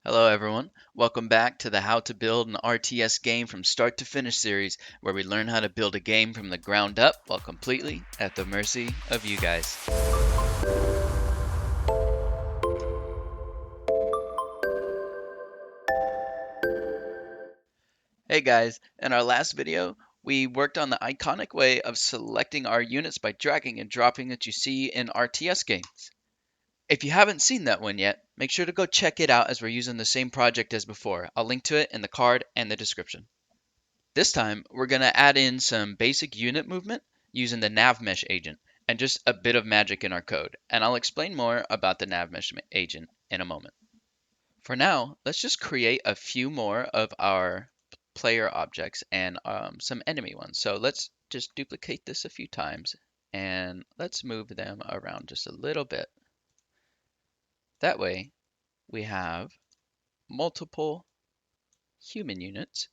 Hello everyone, welcome back to the How to Build an RTS Game from Start to Finish series, where we learn how to build a game from the ground up while completely at the mercy of you guys. Hey guys, in our last video, we worked on the iconic way of selecting our units by dragging and dropping that you see in RTS games. If you haven't seen that one yet, make sure to go check it out as we're using the same project as before. I'll link to it in the card and the description. This time, we're going to add in some basic unit movement using the NavMeshAgent and just a bit of magic in our code. And I'll explain more about the NavMeshAgent in a moment. For now, let's just create a few more of our player objects and some enemy ones. So let's just duplicate this a few times and let's move them around just a little bit. That way, we have multiple human units.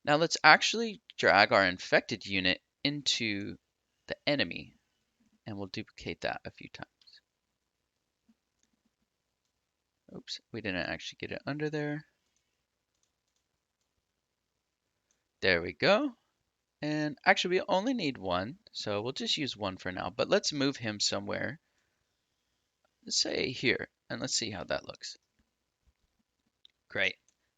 Now let's actually drag our infected unit into the enemy, and we'll duplicate that a few times. Oops, we didn't actually get it under there. There we go. And actually we only need one, so we'll just use one for now, but let's move him somewhere. Let's say here, and let's see how that looks. Great.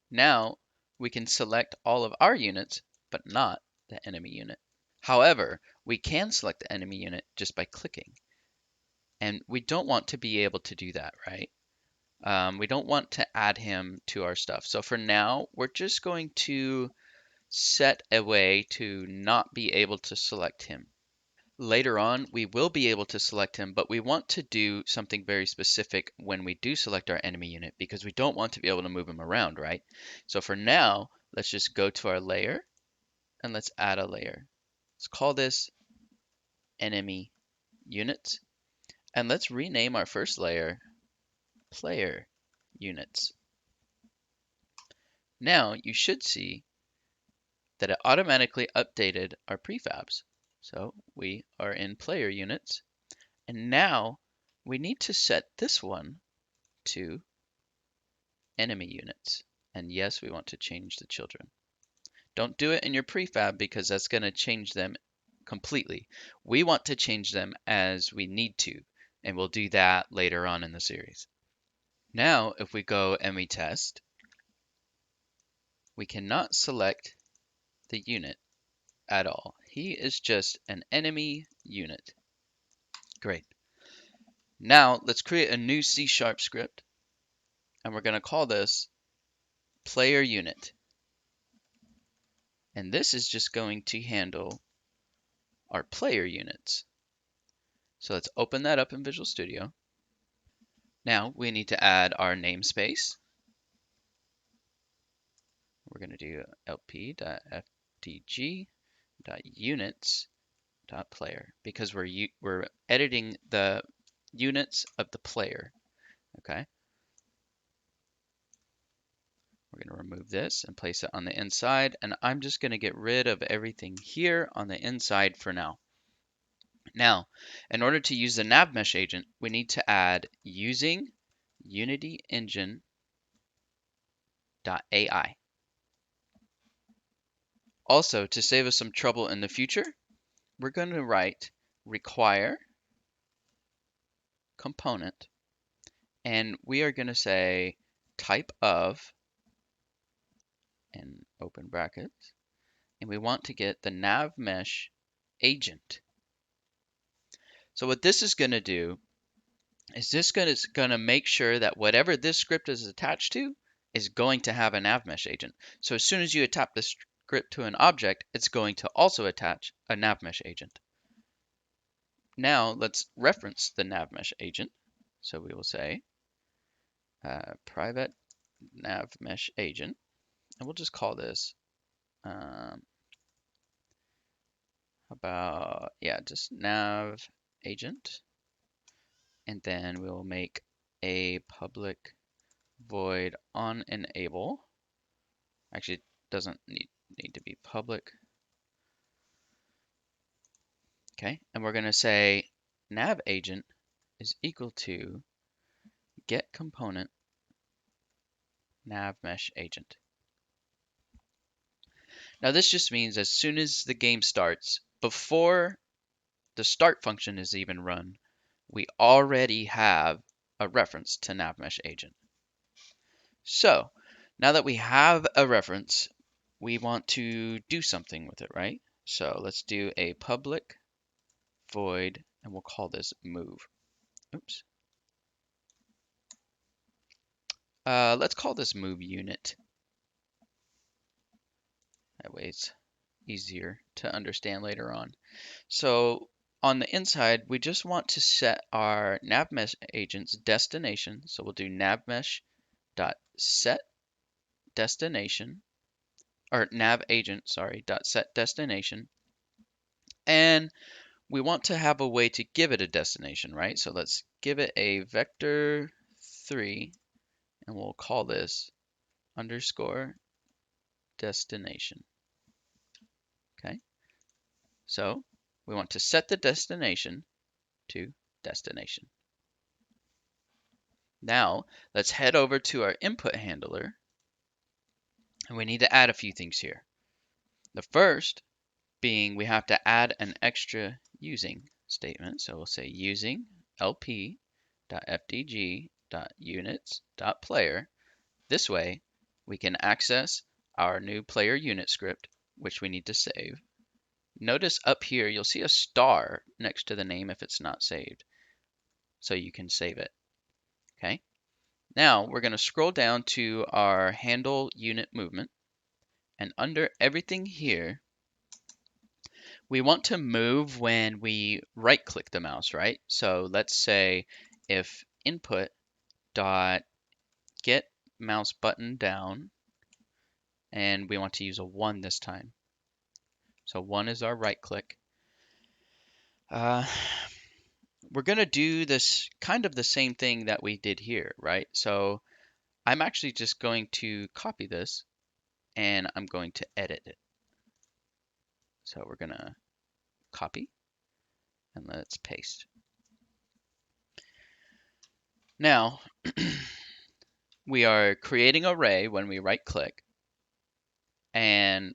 Now we can select all of our units, but not the enemy unit. However, we can select the enemy unit just by clicking. And we don't want to be able to do that, right? We don't want to add him to our stuff. So for now, we're just going to set a way to not be able to select him. Later on, we will be able to select him, but we want to do something very specific when we do select our enemy unit because we don't want to be able to move him around, right? So for now, let's just go to our layer and let's add a layer. Let's call this enemy units. And let's rename our first layer player units. Now you should see that it automatically updated our prefabs. So we are in player units, and now we need to set this one to enemy units. And yes, we want to change the children. Don't do it in your prefab because that's going to change them completely. We want to change them as we need to, and we'll do that later on in the series. Now, if we go and we test, we cannot select the unit at all. He is just an enemy unit. Great. Now let's create a new C# script, and we're going to call this player unit. And this is just going to handle our player units. So let's open that up in Visual Studio. Now we need to add our namespace. We're going to do lp.ftg.units.player because we're editing the units of the player. Okay. We're going to remove this and place it on the inside, and I'm just going to get rid of everything here on the inside for now. Now, in order to use the NavMeshAgent, we need to add using Unity Engine.ai. Also, to save us some trouble in the future, we're going to write require component, and we are going to say type of, and open brackets, and we want to get the NavMeshAgent. So what this is going to do is this going to make sure that whatever this script is attached to is going to have a NavMeshAgent. So as soon as you attach the script to an object, it's going to also attach a NavMeshAgent. Now let's reference the NavMeshAgent. So we will say private NavMeshAgent, and we'll just call this just NavAgent. And then we'll make a public void on enable. Actually, it doesn't need to be public. Okay, and we're going to say NavAgent is equal to get component NavMeshAgent. Now this just means as soon as the game starts, before the start function is even run, we already have a reference to NavMeshAgent. So now that we have a reference, we want to do something with it, right? So let's do a public void, and we'll call this move. Oops. Let's call this move unit. That way it's easier to understand later on. So on the inside, we just want to set our NavMeshAgent's destination. So we'll do navmesh.set destination, or NavAgent, sorry, .set destination. And we want to have a way to give it a destination, right? So let's give it a vector3, and we'll call this underscore destination. Okay, so we want to set the destination to destination. Now let's head over to our input handler, and we need to add a few things here. The first being we have to add an extra using statement. So we'll say using lp.fdg.units.player. This way we can access our new player unit script, which we need to save. Notice up here you'll see a star next to the name if it's not saved, so you can save it. Okay. Now we're going to scroll down to our handle unit movement, and under everything here, we want to move when we right click the mouse, right? So let's say if input dot get mouse button down, and we want to use a 1 this time. So 1 is our right click. We're going to do this kind of the same thing that we did here, right? So I'm actually just going to copy this and I'm going to edit it. So we're going to copy and let's paste. Now we are creating an array when we right click, and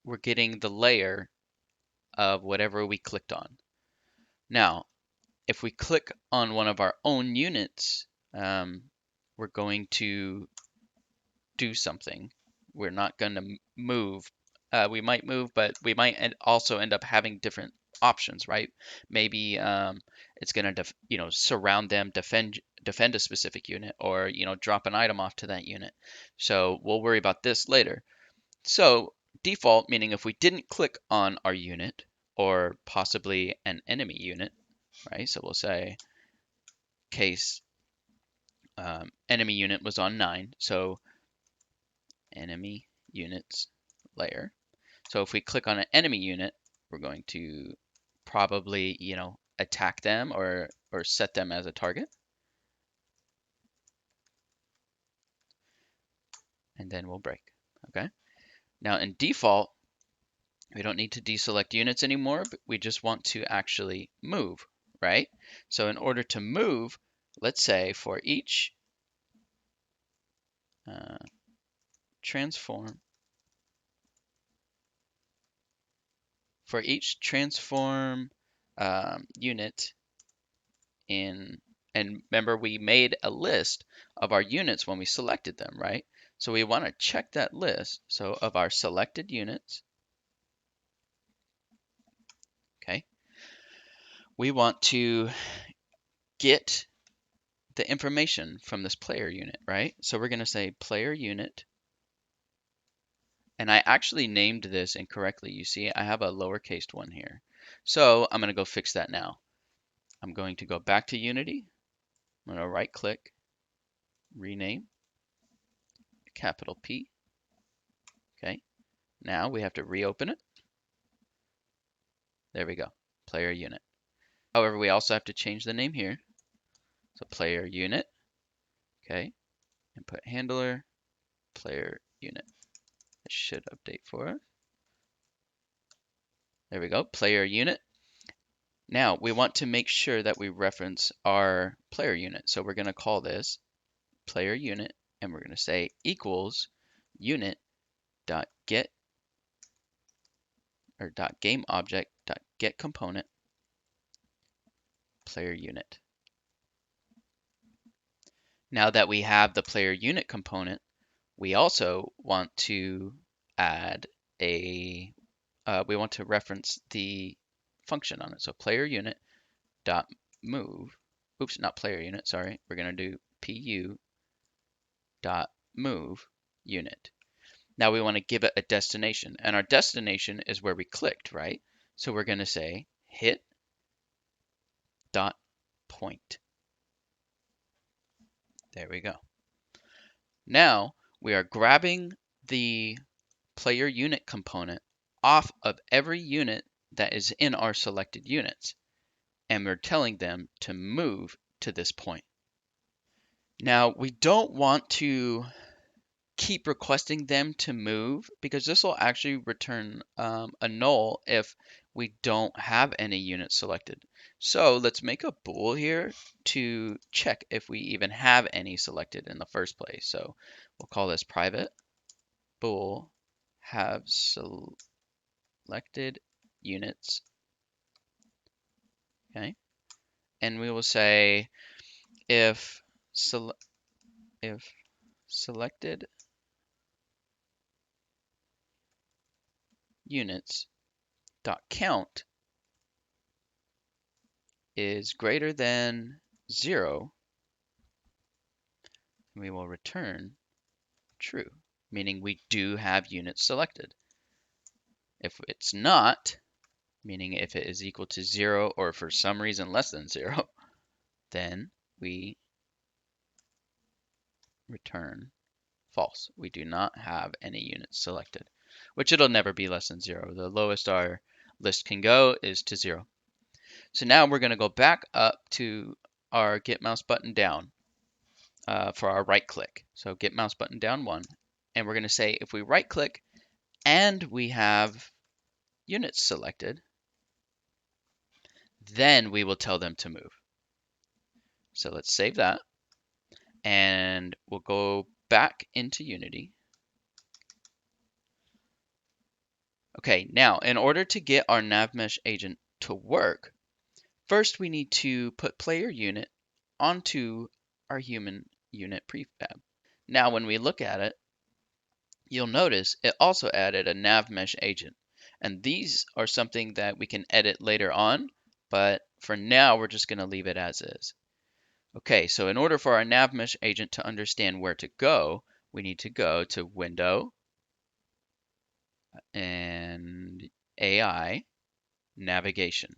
we're getting the layer of whatever we clicked on. Now, if we click on one of our own units, we're going to do something. We're not going to move. We might move, but we might also end up having different options, right? Maybe it's going to, surround them, defend a specific unit, or drop an item off to that unit. So we'll worry about this later. So default, meaning if we didn't click on our unit or possibly an enemy unit, right? So we'll say case enemy unit was on 9, so enemy units layer. So if we click on an enemy unit, we're going to probably, attack them or set them as a target. And then we'll break, okay? Now in default, we don't need to deselect units anymore, but we just want to actually move, right? So in order to move, let's say for each transform unit and remember we made a list of our units when we selected them, right? So we want to check that list. So of our selected units, okay, we want to get the information from this player unit, right? So we're going to say player unit. And I actually named this incorrectly. You see, I have a lowercase one here. So I'm going to go fix that now. I'm going to go back to Unity. I'm going to right click, rename, capital P. Okay. Now we have to reopen it. There we go, player unit. However, we also have to change the name here. So player unit, okay, input handler, player unit. It should update for us. There we go, player unit. Now we want to make sure that we reference our player unit. So we're going to call this player unit and we're going to say equals unit dot get or dot game object dot get component player unit. Now that we have the player unit component, we also want to add a we want to reference the function on it. So player unit dot move. Oops, not player unit. Sorry, we're going to do pu dot move unit. Now we want to give it a destination, and our destination is where we clicked, right? So we're going to say hit dot point. There we go. Now we are grabbing the player unit component off of every unit that is in our selected units, and we're telling them to move to this point. Now we don't want to keep requesting them to move because this will actually return a null if we don't have any units selected. So let's make a bool here to check if we even have any selected in the first place. So we'll call this private bool have selected units. Okay, and we will say if selected units dot count is greater than 0, we will return true, meaning we do have units selected. If it's not, meaning if it is equal to 0 or for some reason less than 0, then we return false. We do not have any units selected, which it'll never be less than 0. The lowest our list can go is to 0. So now we're going to go back up to our get mouse button down for our right click. So get mouse button down 1, and we're going to say if we right click and we have units selected, then we will tell them to move. So let's save that, and we'll go back into Unity. Okay, now in order to get our NavMeshAgent to work, first we need to put player unit onto our human unit prefab. Now when we look at it, you'll notice it also added a NavMeshAgent. And these are something that we can edit later on, but for now we're just going to leave it as is. Okay, so in order for our NavMeshAgent to understand where to go, we need to go to Window and AI Navigation.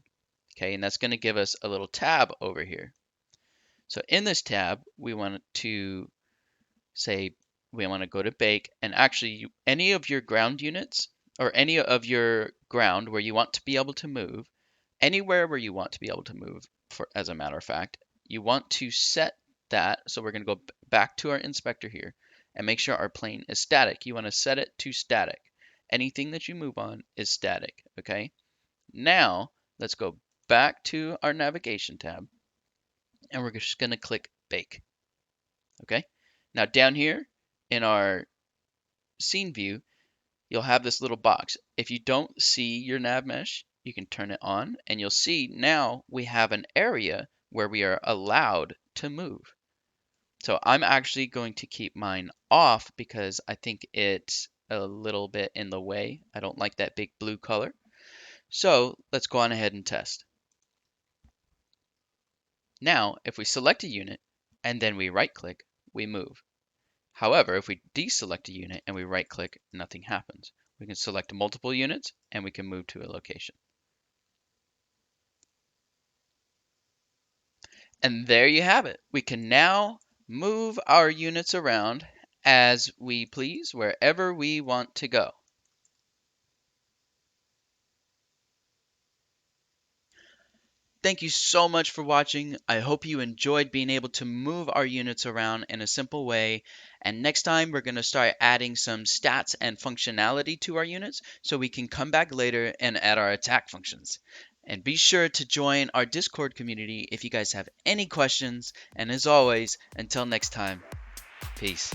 Okay, and that's going to give us a little tab over here. So in this tab, we want to say we want to go to bake, and actually any of your ground units or any of your ground where you want to be able to move, anywhere where you want to be able to move, for as a matter of fact, you want to set that. So we're going to go back to our inspector here and make sure our plane is static. You want to set it to static. Anything that you move on is static. Okay, now let's go back to our navigation tab, and we're just going to click bake. Okay, now down here in our scene view, you'll have this little box. If you don't see your nav mesh, you can turn it on, and you'll see now we have an area where we are allowed to move. So I'm actually going to keep mine off because I think it's a little bit in the way. I don't like that big blue color. So let's go on ahead and test. Now, if we select a unit and then we right click, we move. However, if we deselect a unit and we right click, nothing happens. We can select multiple units and we can move to a location. And there you have it. We can now move our units around as we please wherever we want to go. Thank you so much for watching. I hope you enjoyed being able to move our units around in a simple way. And next time we're going to start adding some stats and functionality to our units so we can come back later and add our attack functions. And be sure to join our Discord community if you guys have any questions. And as always, until next time, peace.